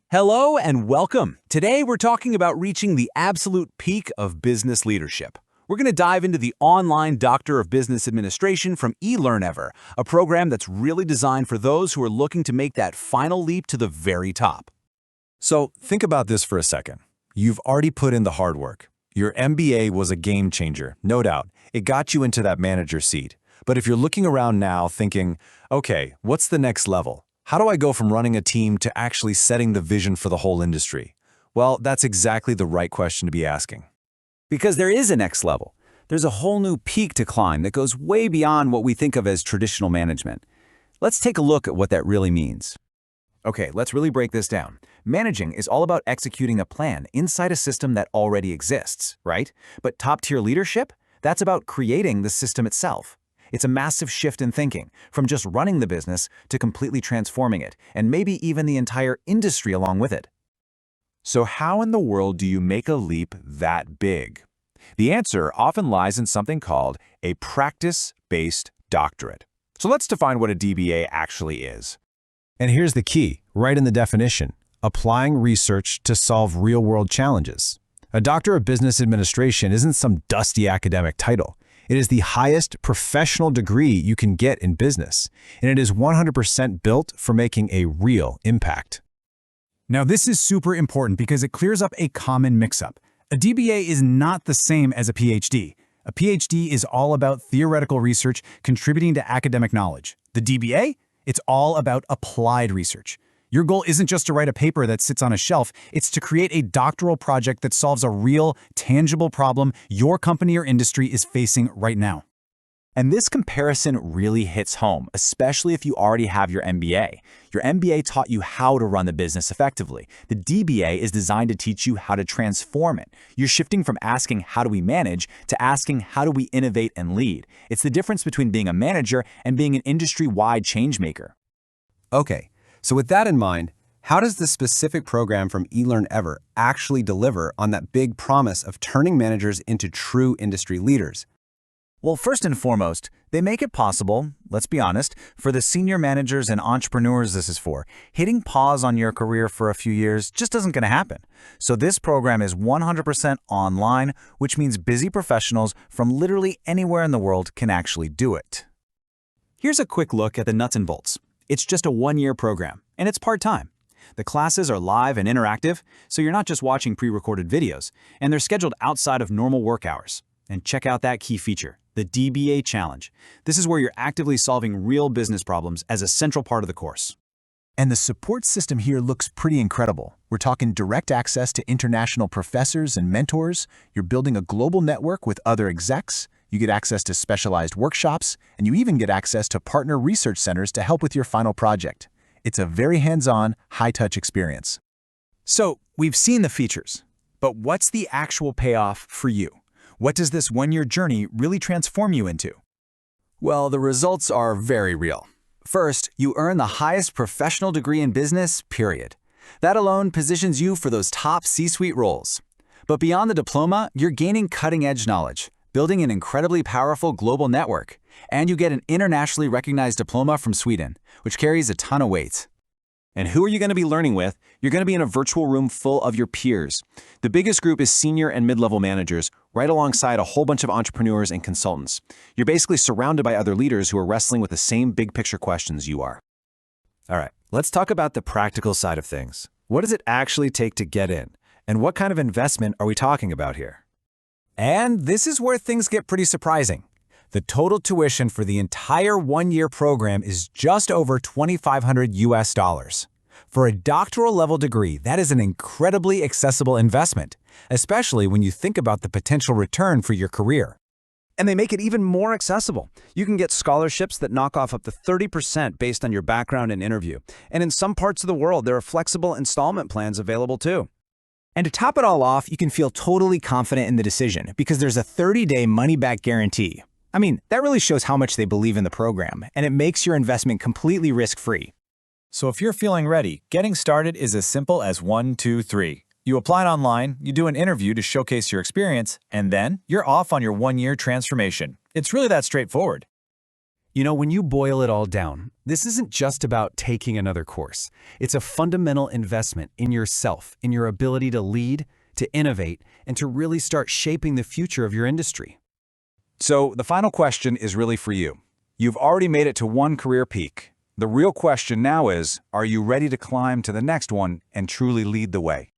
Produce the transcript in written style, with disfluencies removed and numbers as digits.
Hello and welcome. Today we're talking about reaching the absolute peak of business leadership. We're going to dive into the online Doctorate of Business Administration from eLearnEver, a program that's really designed for those who are looking to make that final leap to the very top. So think about this for a second. You've already put in the hard work. Your MBA was a game changer, no doubt. It got you into that manager seat. But if you're looking around now thinking, okay, what's the next level? How do I go from running a team to actually setting the vision for the whole industry? Well, that's exactly the right question to be asking. Because there is a next level. There's a whole new peak to climb that goes way beyond what we think of as traditional management. Let's take a look at what that really means. Okay, let's really break this down. Managing is all about executing a plan inside a system that already exists, right? But top-tier leadership? That's about creating the system itself. It's a massive shift in thinking, from just running the business to completely transforming it, and maybe even the entire industry along with it. So how in the world do you make a leap that big? The answer often lies in something called a practice-based doctorate. So let's define what a DBA actually is. And here's the key, right in the definition: applying research to solve real-world challenges. A Doctorate of Business Administration isn't some dusty academic title. It is the highest professional degree you can get in business, and it is 100% built for making a real impact. Now, this is super important because it clears up a common mix-up. A DBA is not the same as a PhD. A PhD is all about theoretical research contributing to academic knowledge. The DBA? It's all about applied research. Your goal isn't just to write a paper that sits on a shelf, it's to create a doctoral project that solves a real, tangible problem your company or industry is facing right now. And this comparison really hits home, especially if you already have your MBA. Your MBA taught you how to run the business effectively. The DBA is designed to teach you how to transform it. You're shifting from asking, how do we manage, to asking, how do we innovate and lead? It's the difference between being a manager and being an industry-wide change maker. Okay. So with that in mind, how does this specific program from eLearnEver actually deliver on that big promise of turning managers into true industry leaders? Well, first and foremost, they make it possible, let's be honest, for the senior managers and entrepreneurs this is for. Hitting pause on your career for a few years just isn't going to happen. So this program is 100% online, which means busy professionals from literally anywhere in the world can actually do it. Here's a quick look at the nuts and bolts. It's just a one-year program, and it's part-time. The classes are live and interactive, so you're not just watching pre-recorded videos, and they're scheduled outside of normal work hours. And check out that key feature, the DBA Challenge. This is where you're actively solving real business problems as a central part of the course. And the support system here looks pretty incredible. We're talking direct access to international professors and mentors. You're building a global network with other execs. You get access to specialized workshops, and you even get access to partner research centers to help with your final project. It's a very hands-on, high-touch experience. So, we've seen the features, but what's the actual payoff for you? What does this one-year journey really transform you into? Well, the results are very real. First, you earn the highest professional degree in business, period. That alone positions you for those top C-suite roles. But beyond the diploma, you're gaining cutting-edge knowledge, building an incredibly powerful global network, and you get an internationally recognized diploma from Sweden, which carries a ton of weight. And who are you going to be learning with? You're going to be in a virtual room full of your peers. The biggest group is senior and mid-level managers, right alongside a whole bunch of entrepreneurs and consultants. You're basically surrounded by other leaders who are wrestling with the same big-picture questions you are. All right, let's talk about the practical side of things. What does it actually take to get in? And what kind of investment are we talking about here? And this is where things get pretty surprising. The total tuition for the entire one-year program is just over $2,500 US. For a doctoral level degree, that is an incredibly accessible investment, especially when you think about the potential return for your career. And they make it even more accessible. You can get scholarships that knock off up to 30% based on your background and interview. And in some parts of the world, there are flexible installment plans available too. And to top it all off, you can feel totally confident in the decision because there's a 30-day money-back guarantee. I mean, that really shows how much they believe in the program, and it makes your investment completely risk-free. So if you're feeling ready, getting started is as simple as 1, 2, 3. You apply online, you do an interview to showcase your experience, and then you're off on your one-year transformation. It's really that straightforward. You know, when you boil it all down, this isn't just about taking another course. It's a fundamental investment in yourself, in your ability to lead, to innovate, and to really start shaping the future of your industry. So the final question is really for you. You've already made it to one career peak. The real question now is, are you ready to climb to the next one and truly lead the way?